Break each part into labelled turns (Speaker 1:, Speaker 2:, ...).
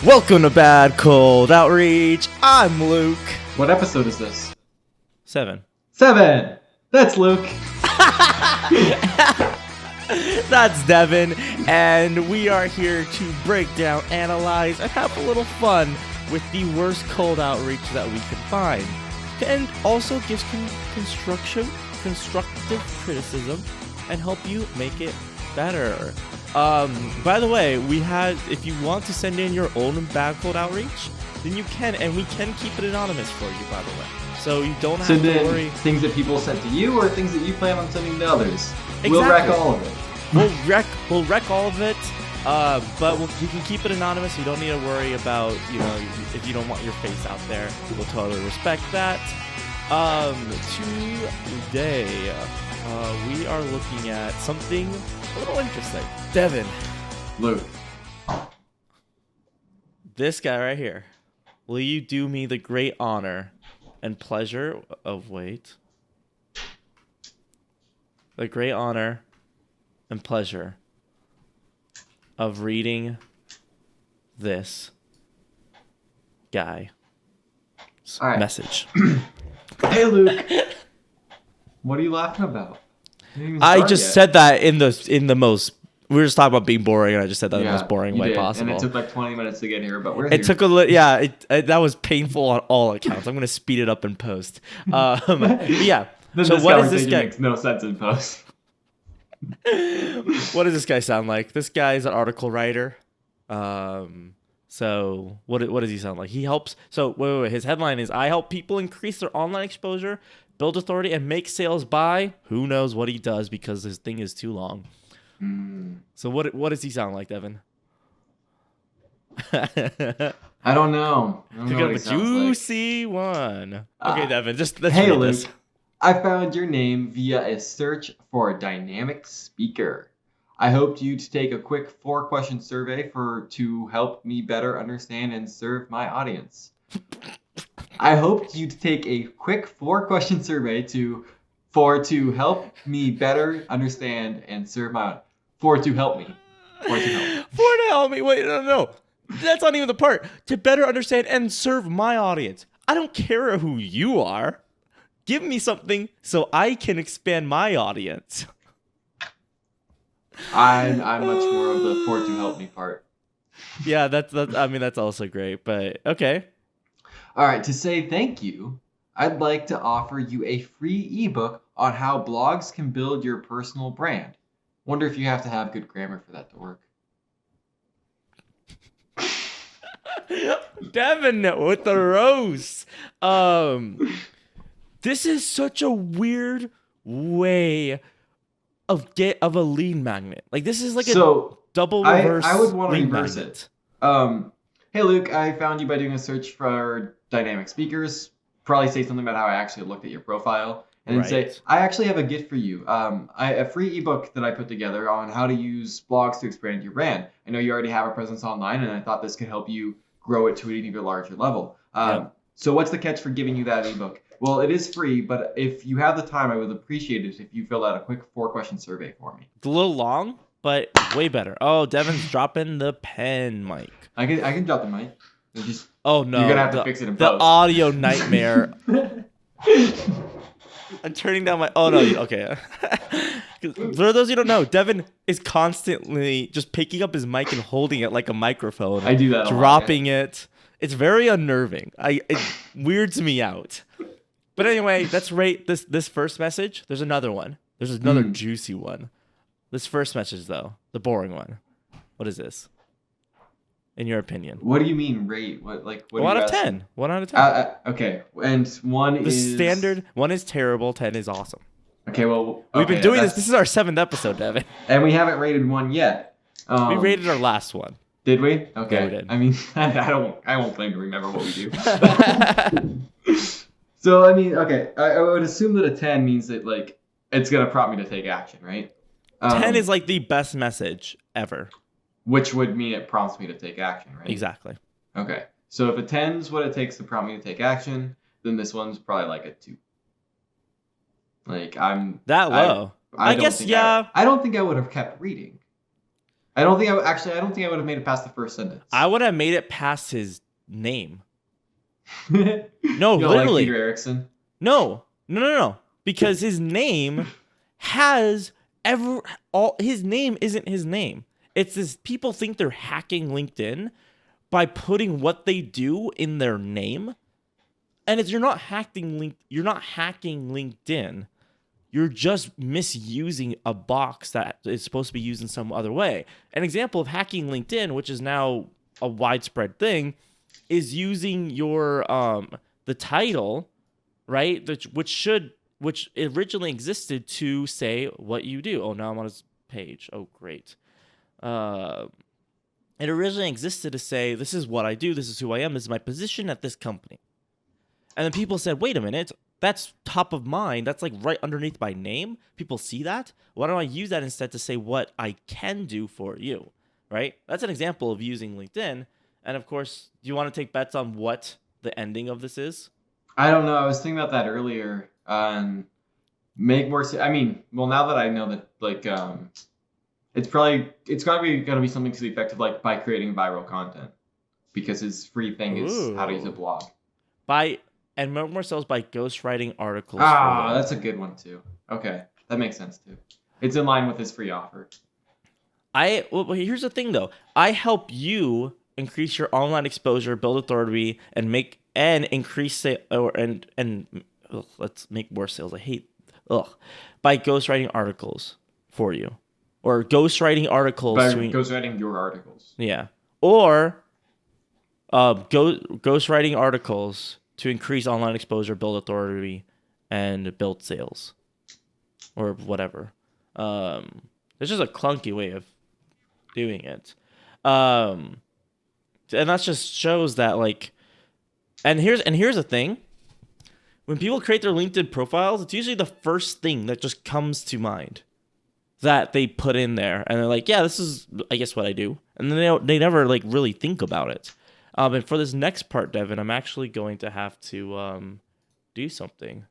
Speaker 1: Welcome to Bad Cold Outreach. I'm Luke.
Speaker 2: What episode is this?
Speaker 1: 7.
Speaker 2: 7! That's Luke.
Speaker 1: That's Devin, and we are here to break down, analyze, and have a little fun with the worst cold outreach that we can find. And also give constructive criticism and help you make it better. By the way, if you want to send in your own Bad Cold Outreach, then you can, and we can keep it anonymous for you, by the way. So you don't have to worry.
Speaker 2: Things that people sent to you or things that you plan on sending to others.
Speaker 1: Exactly.
Speaker 2: We'll wreck all of it.
Speaker 1: We'll wreck all of it, but you can keep it anonymous. You don't need to worry about, if you don't want your face out there. We'll totally respect that. Today, we are looking at something a little interesting. Devin.
Speaker 2: Luke.
Speaker 1: This guy right here. Will you do me the great honor and pleasure of the great honor and pleasure of reading this guy's message.
Speaker 2: Hey, Luke. What are you laughing about?
Speaker 1: I just said that in the most. We were just talking about being boring, and I just said that in the most boring way possible.
Speaker 2: And it took like 20 minutes to get here, but we're
Speaker 1: here. It took that was painful on all accounts. I'm gonna speed it up in post. Yeah.
Speaker 2: So what does this guy? Makes no sense in post.
Speaker 1: What does this guy sound like? This guy is an article writer. So what does he sound like? He helps. So wait. His headline is: I help people increase their online exposure, build authority, and make sales by. Who knows what he does because his thing is too long. So what does he sound like, Devin?
Speaker 2: I don't know.
Speaker 1: Pick up a juicy one. Okay, Devin, let's
Speaker 2: hey,
Speaker 1: read
Speaker 2: Luke.
Speaker 1: this.
Speaker 2: I found your name via a search for a dynamic speaker. I hoped you to take a quick 4-question survey to help me better understand and serve my audience. I hoped you to take a quick 4-question survey to help me better understand and serve my audience. To help me.
Speaker 1: Wait, no. That's not even the part. To better understand and serve my audience. I don't care who you are. Give me something so I can expand my audience.
Speaker 2: I'm much more of the to help me part.
Speaker 1: Yeah, that's also great, but okay.
Speaker 2: All right, to say thank you, I'd like to offer you a free ebook on how blogs can build your personal brand. Wonder if you have to have good grammar for that to work.
Speaker 1: Devin with the roast. This is such a weird way of a lead magnet. Like this is like a double reverse.
Speaker 2: I would want to reverse
Speaker 1: magnet.
Speaker 2: It. Hey Luke, I found you by doing a search for dynamic speakers. Probably say something about how I actually looked at your profile. And then say, I actually have a gift for you. A free ebook that I put together on how to use blogs to expand your brand. I know you already have a presence online, and I thought this could help you grow it to an even larger level. So what's the catch for giving you that ebook? Well, it is free, but if you have the time, I would appreciate it if you filled out a quick 4-question survey for me.
Speaker 1: It's a little long, but way better. Oh, Devin's dropping the pen mic.
Speaker 2: I can drop the mic.
Speaker 1: Oh, no.
Speaker 2: You're going to have to fix it in post.
Speaker 1: The audio nightmare. I'm turning down my... Oh, no. Okay. For those who don't know, Devin is constantly just picking up his mic and holding it like a microphone.
Speaker 2: I do that a lot.
Speaker 1: Dropping it. It's very unnerving. It weirds me out. But anyway, let's rate this first message. There's another one. There's another juicy one. This first message, though, the boring one. What is this? In your opinion?
Speaker 2: What do you mean rate? What
Speaker 1: 1 out of 10. 1 out of 10.
Speaker 2: Okay, and 1 is...
Speaker 1: The standard, 1 is terrible, 10 is awesome.
Speaker 2: Okay, well...
Speaker 1: We've been doing this. This is our 7th episode, Devin.
Speaker 2: And we haven't rated 1 yet.
Speaker 1: We rated our last one.
Speaker 2: Did we? Okay.
Speaker 1: Yeah, we did.
Speaker 2: I mean, I won't claim to remember what we do. So, I mean, okay. I would assume that a 10 means that, like, it's going to prompt me to take action, right?
Speaker 1: 10 is, like, the best message ever.
Speaker 2: Which would mean it prompts me to take action, right?
Speaker 1: Exactly.
Speaker 2: Okay. So if a 10's what it takes to prompt me to take action, then this one's probably like a 2. Like, I'm...
Speaker 1: That low? I guess, yeah.
Speaker 2: I don't think I would have kept reading. I don't think I would have made it past the first sentence.
Speaker 1: I would have made it past his name.
Speaker 2: No,
Speaker 1: literally.
Speaker 2: Like Peter Erickson.
Speaker 1: No. Because his name has his name isn't his name. It's this, people think they're hacking LinkedIn by putting what they do in their name. And you're not hacking LinkedIn. You're just misusing a box that is supposed to be used in some other way. An example of hacking LinkedIn, which is now a widespread thing, is using your the title, right? Which originally existed to say what you do. Oh, now I'm on his page. Oh, great. It originally existed to say, this is what I do, this is who I am, this is my position at this company. And then people said, wait a minute, that's top of mind. That's like right underneath my name. People see that. Why don't I use that instead to say what I can do for you, right? That's an example of using LinkedIn. And of course, do you want to take bets on what the ending of this is?
Speaker 2: I don't know. I was thinking about that earlier. Make more. I mean, well, now that I know that, like, it's gonna be something to the effect of like by creating viral content, because his free thing is how to use a blog.
Speaker 1: And more sales by ghostwriting articles.
Speaker 2: That's a good one too. Okay, that makes sense too. It's in line with his free offer.
Speaker 1: Well, here's the thing though. I help you increase your online exposure, build authority, and increase let's make more sales. I hate by ghostwriting articles for you, or ghostwriting articles.
Speaker 2: By ghostwriting your articles.
Speaker 1: Yeah, or ghostwriting articles to increase online exposure, build authority, and build sales, or whatever. It's just a clunky way of doing it, and that just shows that like. And here's the thing: when people create their LinkedIn profiles, it's usually the first thing that just comes to mind that they put in there, and they're like, "Yeah, this is, I guess, what I do," and then they never like really think about it. And for this next part, Devin, I'm actually going to have to do something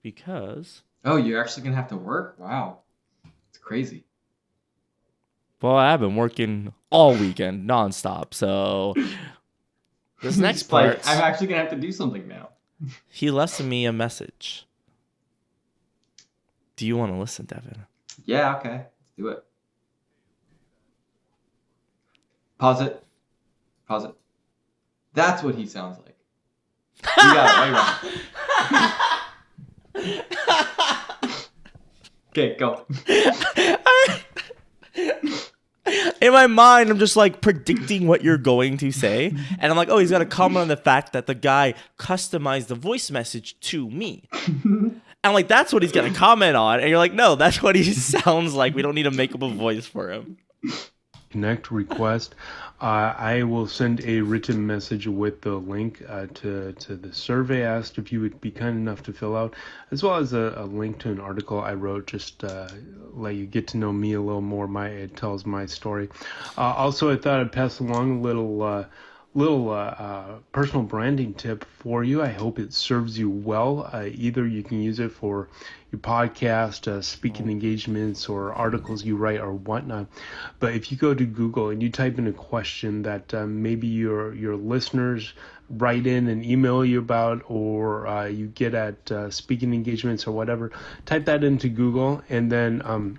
Speaker 1: because.
Speaker 2: Oh, you're actually gonna have to work? Wow, it's crazy.
Speaker 1: Well, I've been working all weekend, nonstop. So this next part,
Speaker 2: I'm actually gonna have to do something now.
Speaker 1: He left me a message. Do you want to listen, Devin?
Speaker 2: Yeah. Okay. Let's do it. Pause it. That's what he sounds like. You got it. Right. Okay, go.
Speaker 1: In my mind, I'm just like predicting what you're going to say. And I'm like, oh, he's got to comment on the fact that the guy customized the voice message to me. I'm like, that's what he's going to comment on. And you're like, no, that's what he sounds like. We don't need to make up a voice for him.
Speaker 3: Connect request. I will send a written message with the link to the survey asked if you would be kind enough to fill out, as well as a link to an article I wrote, just let you get to know me a little more. It tells my story. Also, I thought I'd pass along a little personal branding tip for you. I hope it serves you well. Either you can use it for your podcast, speaking engagements, or articles you write or whatnot. But if you go to Google and you type in a question that maybe your listeners write in and email you about, or you get at speaking engagements or whatever, type that into Google, and then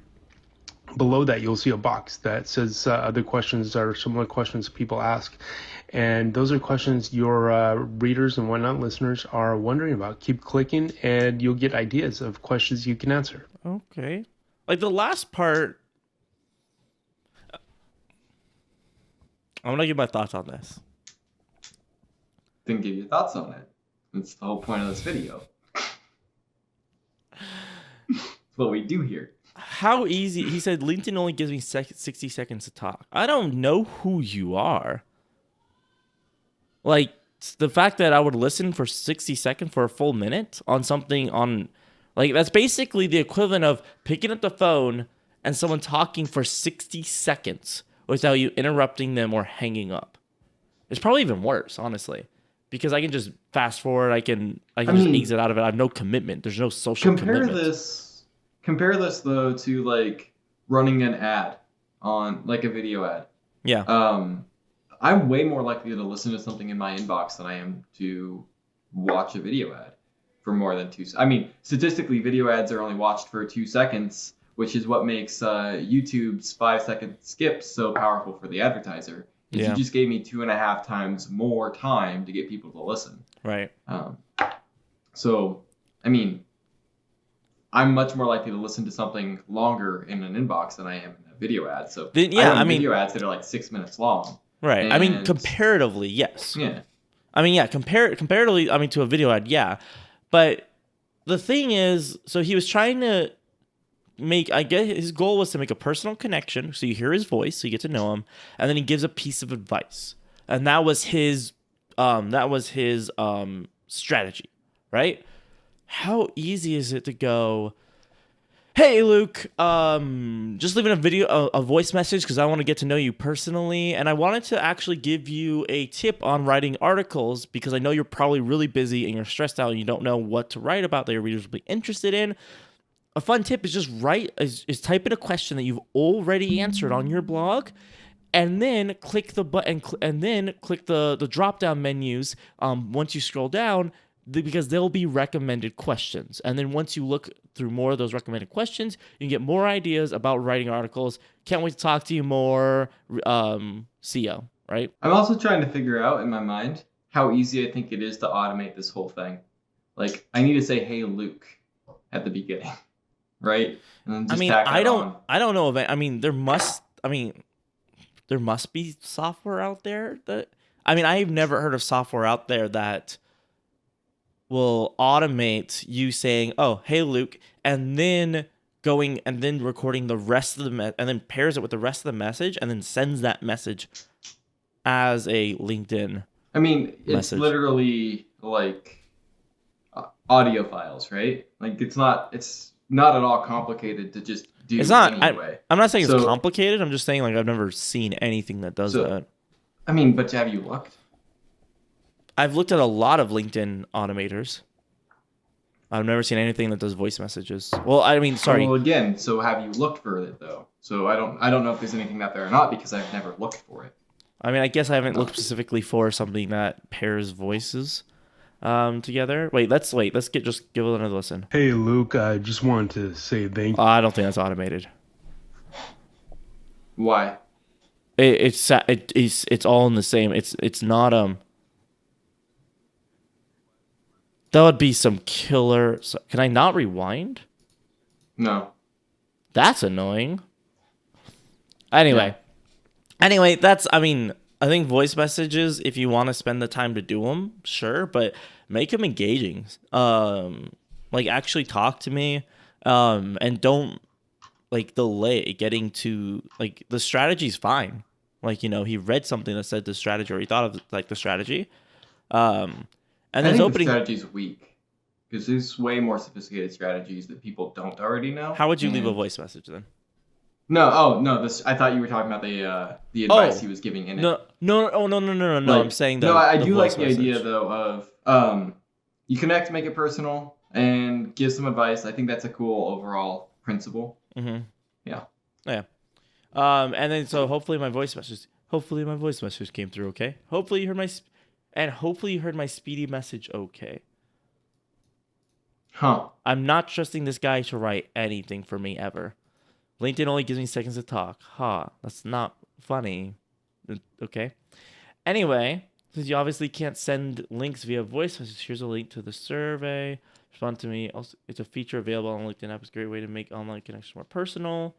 Speaker 3: below that you'll see a box that says other questions or similar questions people ask. And those are questions your readers and whatnot, listeners, are wondering about. Keep clicking and you'll get ideas of questions you can answer.
Speaker 1: Okay. Like the last part, I'm going to give my thoughts on this.
Speaker 2: Then give your thoughts on it. That's the whole point of this video. That's what we do here.
Speaker 1: How easy, he said, LinkedIn only gives me 60 seconds to talk. I don't know who you are. Like, the fact that I would listen for 60 seconds for a full minute on something on, like, that's basically the equivalent of picking up the phone and someone talking for 60 seconds without you interrupting them or hanging up. It's probably even worse, honestly, because I can just fast forward. I can just exit out of it. I have no commitment. There's no social commitment.
Speaker 2: Compare this though to like running an ad. on like a video ad.
Speaker 1: Yeah.
Speaker 2: I'm way more likely to listen to something in my inbox than I am to watch a video ad for more than 2 seconds. I mean, statistically, video ads are only watched for 2 seconds, which is what makes YouTube's 5-second skips so powerful for the advertiser. Is you just gave me 2.5 times more time to get people to listen.
Speaker 1: Right.
Speaker 2: So, I mean, I'm much more likely to listen to something longer in an inbox than I am in a video ad. So,
Speaker 1: then, I mean,
Speaker 2: video ads that are like 6 minutes long.
Speaker 1: Right.
Speaker 2: And,
Speaker 1: I mean, comparatively, yes.
Speaker 2: Yeah.
Speaker 1: I mean, yeah, comparatively, I mean, to a video ad, yeah. But the thing is, so he was trying to I guess his goal was to make a personal connection. So you hear his voice, so you get to know him, and then he gives a piece of advice. And that was his strategy, right? How easy is it to go, hey, Luke, just leaving a voice message because I want to get to know you personally. And I wanted to actually give you a tip on writing articles because I know you're probably really busy and you're stressed out and you don't know what to write about that your readers will be interested in. A fun tip is just type in a question that you've already answered on your blog and then click the button and then click the drop down menus once you scroll down because they'll be recommended questions. And then once you look through more of those recommended questions, you can get more ideas about writing articles. Can't wait to talk to you more. See ya, right?
Speaker 2: I'm also trying to figure out in my mind how easy I think it is to automate this whole thing. Like, I need to say, hey, Luke, at the beginning, right? And then just
Speaker 1: I don't know if there must be software out there that, I've never heard of software out there that will automate you saying, oh, hey, Luke, and then going and then recording the rest of the and then pairs it with the rest of the message and then sends that message as a LinkedIn
Speaker 2: it's
Speaker 1: message.
Speaker 2: Literally like audio files, right? Like it's not at all complicated to just do anyway.
Speaker 1: I'm not saying it's complicated. I'm just saying like I've never seen anything that does that.
Speaker 2: But have you looked?
Speaker 1: I've looked at a lot of LinkedIn automators. I've never seen anything that does voice messages. Well, sorry.
Speaker 2: Well, again, so have you looked for it though? So I don't know if there's anything out there or not because I've never looked for it.
Speaker 1: I guess I haven't looked specifically for something that pairs voices together. Let's just give it another listen.
Speaker 3: Hey, Luke, I just wanted to say thank you.
Speaker 1: I don't think that's automated.
Speaker 2: Why?
Speaker 1: It's all in the same. It's not That would be some killer. Can I not rewind?
Speaker 2: No.
Speaker 1: That's annoying. Anyway, that's. I think voice messages, if you want to spend the time to do them, sure, but make them engaging. Actually talk to me, and don't delay getting to the strategy's fine. He read something that said the strategy, or he thought of the strategy. And
Speaker 2: I think the strategy's weak because there's way more sophisticated strategies that people don't already know.
Speaker 1: How would you leave a voice message then?
Speaker 2: No. I thought you were talking about the advice he was giving in it.
Speaker 1: No. I'm saying that.
Speaker 2: No, I do like the idea though of you connect, make it personal, and give some advice. I think that's a cool overall principle.
Speaker 1: Mm-hmm.
Speaker 2: Yeah.
Speaker 1: And then so hopefully my voice message came through okay. Hopefully you heard my speedy message okay.
Speaker 2: Huh.
Speaker 1: I'm not trusting this guy to write anything for me ever. LinkedIn only gives me seconds to talk. That's not funny. Okay. Anyway, since you obviously can't send links via voice message, here's a link to the survey. Respond to me. Also, it's a feature available on LinkedIn app. It's a great way to make online connections more personal.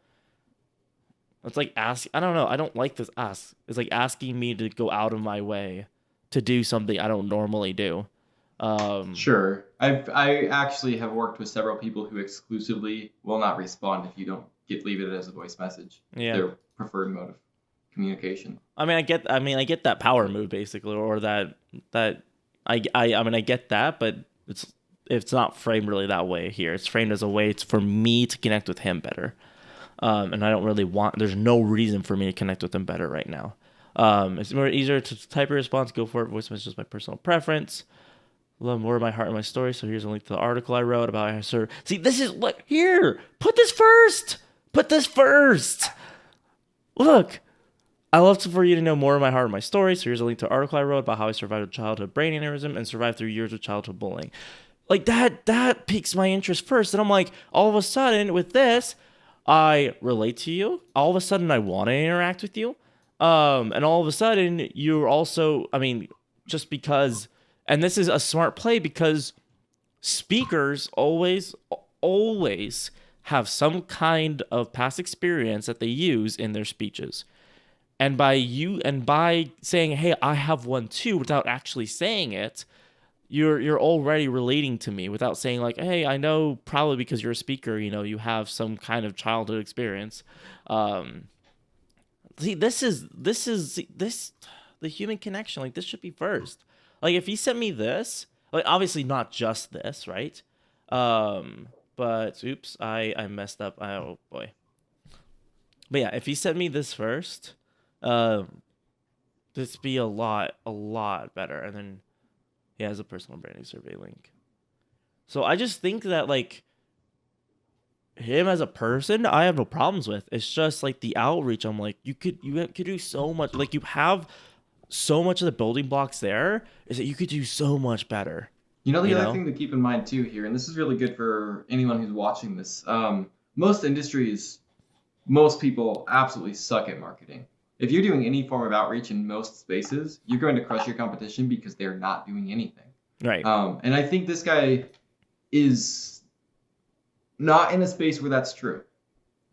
Speaker 1: It's like I don't know. I don't like this ask. It's like asking me to go out of my way to do something I don't normally do.
Speaker 2: Sure. I actually have worked with several people who exclusively will not respond if you don't leave it as a voice message.
Speaker 1: Yeah.
Speaker 2: Their preferred mode of communication.
Speaker 1: I get that power move basically, or that I get that, but it's not framed really that way here. It's framed as a way for me to connect with him better. And I don't really there's no reason for me to connect with him better right now. It's more easier to type a response, go for it. Voice message is my personal preference. Love more of my heart and my story. So here's a link to the article I wrote about how sir. See, this is here. Put this first. look, I love for you to know more of my heart and my story. So here's a link to an article I wrote about how I survived a childhood brain aneurysm and survived through years of childhood bullying. Like that piques my interest first. And I'm like, all of a sudden with this, I relate to you. All of a sudden I want to interact with you. And all of a sudden you're also, I mean, just because, and this is a smart play because speakers always have some kind of past experience that they use in their speeches. And by saying, hey, I have one too, without actually saying it, you're already relating to me without saying like, hey, I know probably because you're a speaker, you have some kind of childhood experience. See, this the human connection. Like, this should be first. Like, if he sent me this, like, obviously not just this, right? But oops, I messed up. Oh boy. But yeah, if he sent me this first, this be a lot better. And then he has a personal branding survey link. So I just think that like him as a person, I have no problems with. It's just like the outreach. I'm like, you could do so much. Like, you have so much of the building blocks there. Is that you could do so much better.
Speaker 2: The other thing to keep in mind too here, and this is really good for anyone who's watching this. Most industries, most people absolutely suck at marketing. If you're doing any form of outreach in most spaces, you're going to crush your competition because they're not doing anything.
Speaker 1: Right.
Speaker 2: And I think this guy is not in a space where that's true.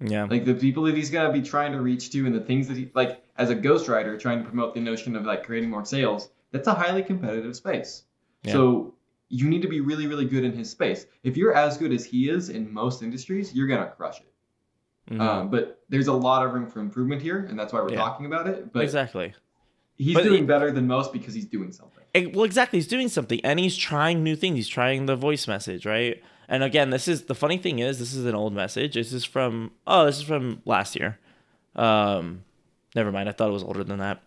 Speaker 1: Yeah.
Speaker 2: Like, the people that he's going to be trying to reach to and the things that he, like, as a ghostwriter trying to promote the notion of like creating more sales, that's a highly competitive space. Yeah. So you need to be really, really good in his space. If you're as good as he is in most industries, you're going to crush it. Mm-hmm. But there's a lot of room for improvement here, and that's why we're talking about it. But
Speaker 1: exactly.
Speaker 2: He's doing better than most because he's doing something.
Speaker 1: Well, exactly. He's doing something, and he's trying new things. He's trying the voice message, right? And again, this is the funny thing is this is an old message. This is from last year. Never mind. I thought it was older than that.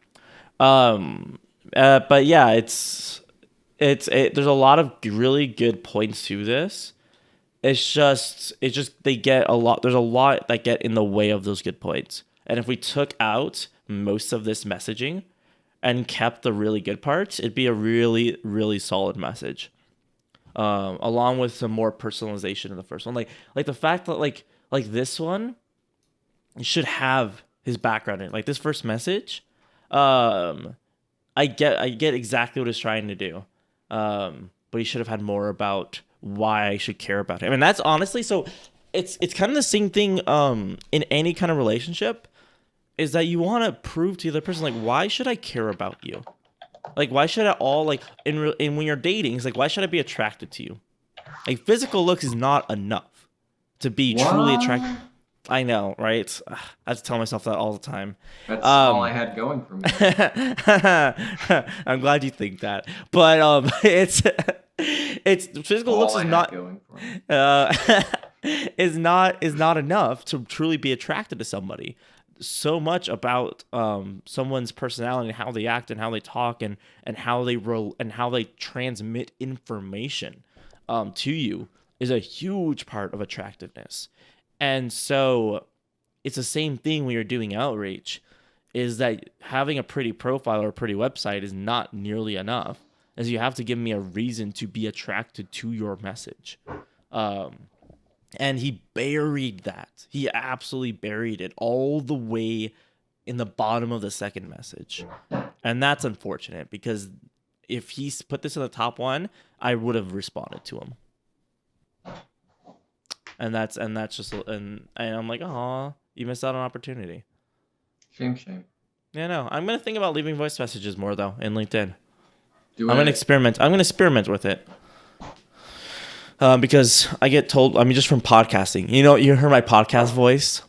Speaker 1: But yeah, there's a lot of really good points to this. It's just they get a lot. There's a lot that get in the way of those good points. And if we took out most of this messaging and kept the really good parts, it'd be a really, really solid message. Along with some more personalization in the first one, like the fact that like this one should have his background in it. Like this first message, I get exactly what he's trying to do, but he should have had more about why I should care about him. And that's honestly, so it's kind of the same thing in any kind of relationship, is that you want to prove to the other person, like, why should I care about you? Like, why should I all, like, in when you're dating, it's like, why should I be attracted to you? Like, physical looks is not enough to be truly attracted. I know, right? I have to tell myself that all the time.
Speaker 2: That's all I had going for me.
Speaker 1: I'm glad you think that. But it's physical looks is not going for me. is not enough to truly be attracted to somebody. So much about someone's personality and how they act and how they talk and how they transmit information to you is a huge part of attractiveness. And so it's the same thing when you're doing outreach, is that having a pretty profile or a pretty website is not nearly enough, as you have to give me a reason to be attracted to your message. And he buried that. He absolutely buried it all the way in the bottom of the second message. And that's unfortunate, because if he put this in the top one, I would have responded to him. And that's just, and I'm like, oh, you missed out on opportunity.
Speaker 2: Shame.
Speaker 1: Yeah, no. I'm going to think about leaving voice messages more, though, in LinkedIn. I'm going to experiment with it. Because I get told, I mean, just from podcasting, you heard my podcast voice.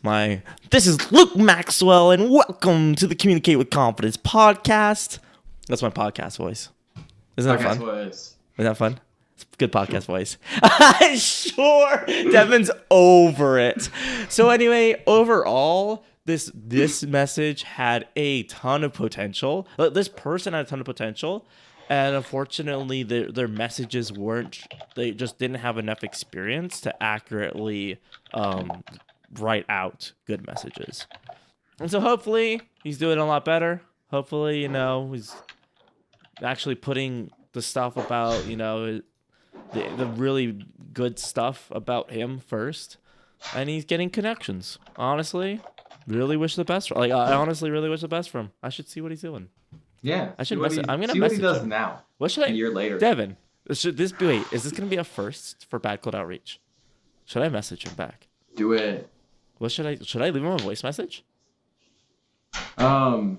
Speaker 1: This is Luke Maxwell, and welcome to the Communicate with Confidence podcast. That's my podcast voice. Isn't that fun? Voice. Isn't that fun? It's a good podcast voice. Sure. Devin's over it. So anyway, overall, this message had a ton of potential. This person had a ton of potential. And unfortunately, their messages they just didn't have enough experience to accurately write out good messages. And so hopefully he's doing a lot better. Hopefully, he's actually putting the stuff about, the really good stuff about him first. And he's getting connections. Honestly, really wish the best for him. I honestly really wish the best for him. I should see what he's doing.
Speaker 2: Yeah.
Speaker 1: I should message. I'm gonna
Speaker 2: see what he
Speaker 1: message
Speaker 2: does
Speaker 1: him.
Speaker 2: now.
Speaker 1: What should I?
Speaker 2: A year later.
Speaker 1: Devin, should this be? Wait, is this gonna be a first for Bad Cold Outreach? Should I message him back?
Speaker 2: Do it.
Speaker 1: What should I? Should I leave him a voice message?
Speaker 2: Do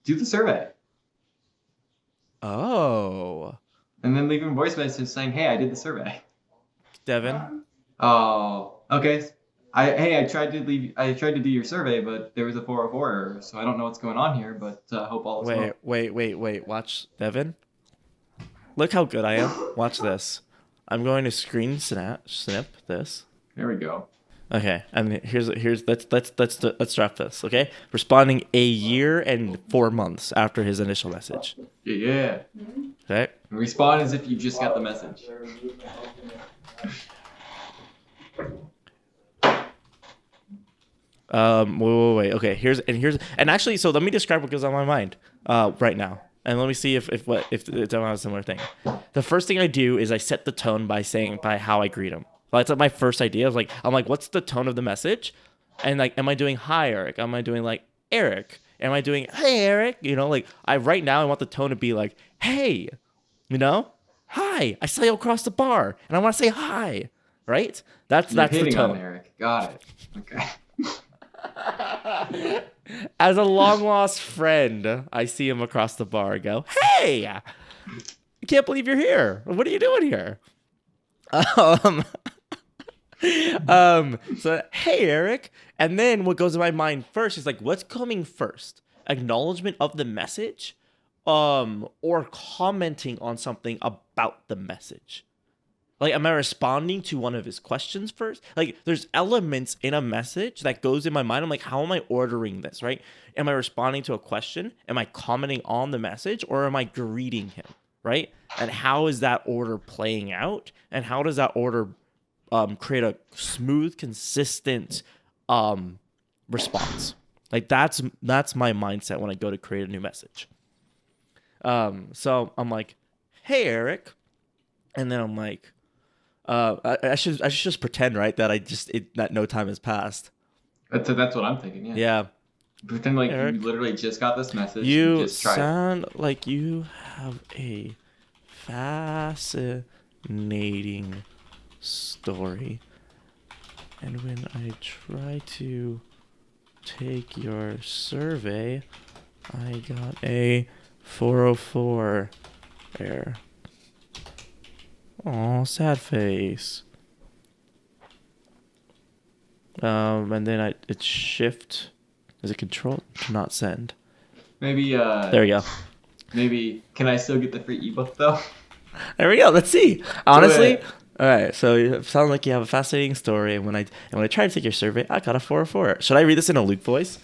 Speaker 2: the survey.
Speaker 1: Oh.
Speaker 2: And then leave him a voice message saying, "Hey, I did the survey."
Speaker 1: Devin.
Speaker 2: Oh, okay. I tried to do your survey, but there was a 404 error, so I don't know what's going on here, but hope all is well.
Speaker 1: Wait. Watch, Devin. Look how good I am. Watch this. I'm going to snip this.
Speaker 2: There we go.
Speaker 1: Okay, and here's let's draft this. Okay, responding a year and 4 months after his initial message.
Speaker 2: Yeah.
Speaker 1: Okay.
Speaker 2: Respond as if you just got the message.
Speaker 1: Wait. Okay, here's actually, so let me describe what goes on my mind right now, and let me see if it's a similar thing. The first thing I do is I set the tone by how I greet him. That's my first idea. I'm like, what's the tone of the message? And like, am I doing hi Eric? Am I doing like Eric? Am I doing hey Eric? Right now I want the tone to be like, hey, hi. I saw you across the bar, and I want to say hi. Right? That's the tone.
Speaker 2: On Eric. Got it. Okay.
Speaker 1: As a long lost friend, I see him across the bar. Go, hey! I can't believe you're here. What are you doing here? So hey Eric, and then what goes in my mind first is like, what's coming first? Acknowledgement of the message, or commenting on something about the message. Like, am I responding to one of his questions first? Like, there's elements in a message that goes in my mind. I'm like, how am I ordering this, right? Am I responding to a question? Am I commenting on the message? Or am I greeting him, right? And how is that order playing out? And how does that order create a smooth, consistent response? Like, that's my mindset when I go to create a new message. So I'm like, hey, Eric. And then I'm like, I should just pretend, right, that that no time has passed.
Speaker 2: That's what I'm thinking. Yeah.
Speaker 1: Yeah.
Speaker 2: Pretend like
Speaker 1: Eric,
Speaker 2: you literally just got this message.
Speaker 1: You
Speaker 2: just tried
Speaker 1: sound like you have a fascinating story, and when I try to take your survey, I got a 404 error. Oh, sad face. And then it's shift. Is it control to not send?
Speaker 2: Maybe.
Speaker 1: There we go.
Speaker 2: Maybe. Can I still get the free ebook though?
Speaker 1: There we go. Let's see. Honestly, all right. So it sounds like you have a fascinating story. And when I tried to take your survey, I got a 404. Should I read this in a Luke voice?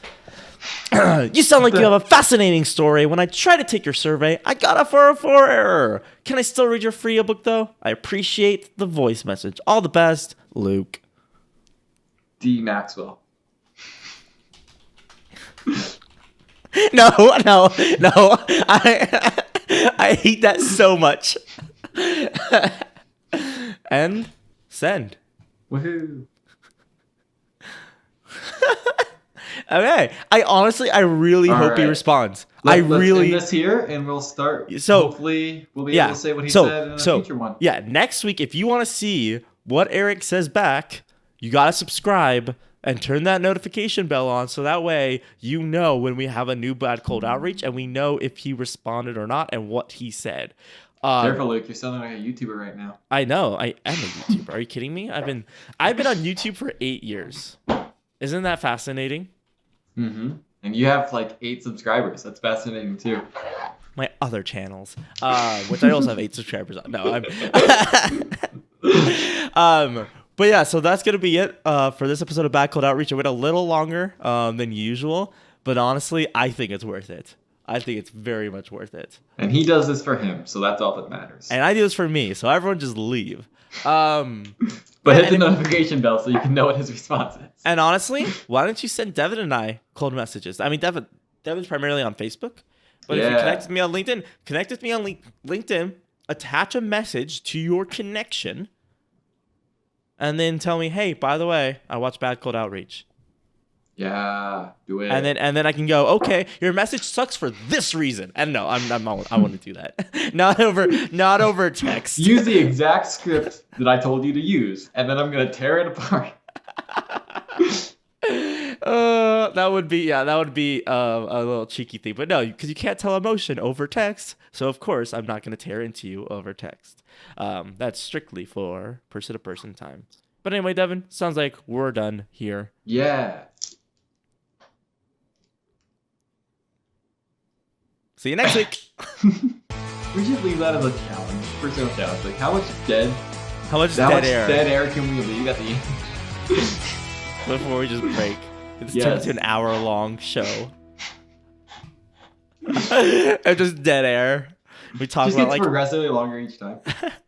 Speaker 1: You sound like you have a fascinating story. When I tried to take your survey, I got a 404 error. Can I still read your free ebook though? I appreciate the voice message. All the best, Luke.
Speaker 2: D. Maxwell.
Speaker 1: No. I hate that so much. And send.
Speaker 2: Woohoo.
Speaker 1: Okay. I really hope he responds.
Speaker 2: Let's end this here, and we'll start.
Speaker 1: So
Speaker 2: hopefully we'll be able to say what he said in a future one.
Speaker 1: Yeah, next week, if you want to see what Eric says back, you gotta subscribe and turn that notification bell on, so that way you know when we have a new Bad Cold Outreach, and we know if he responded or not and what he said.
Speaker 2: Careful, Luke. You're sounding like a YouTuber right now.
Speaker 1: I know. I am a YouTuber. Are you kidding me? I've been on YouTube for 8 years. Isn't that fascinating?
Speaker 2: Mm-hmm. And you have like 8 subscribers. That's fascinating too.
Speaker 1: My other channels, which I also have 8 subscribers on. No, I'm. But yeah, so that's gonna be it for this episode of Bad Cold Outreach. It went a little longer than usual, but honestly, I think it's worth it. I think it's very much worth it.
Speaker 2: And he does this for him, so that's all that matters.
Speaker 1: And I do this for me, so everyone just leave. But
Speaker 2: But hit the notification bell so you can know what his response is.
Speaker 1: And honestly, why don't you send Devin and I cold messages? I mean, Devin's primarily on Facebook, but if you connect with me on LinkedIn, LinkedIn, attach a message to your connection, and then tell me, hey, by the way, I watched Bad Cold Outreach.
Speaker 2: Yeah, do it.
Speaker 1: And then I can go, okay, your message sucks for this reason. And no, I want to do that. not over text.
Speaker 2: Use the exact script that I told you to use, and then I'm gonna tear it apart.
Speaker 1: That would be a little cheeky thing, but no, because you can't tell emotion over text. So of course I'm not gonna tear into you over text. That's strictly for person-to-person time. But anyway, Devin, sounds like we're done here.
Speaker 2: Yeah.
Speaker 1: See you next week.
Speaker 2: We should leave that as a challenge. Personal challenge. Like, how much dead air can we leave at the end?
Speaker 1: Before we just break. It's turned into an hour-long show. And just dead air. We talk
Speaker 2: just
Speaker 1: about
Speaker 2: gets progressively longer each time.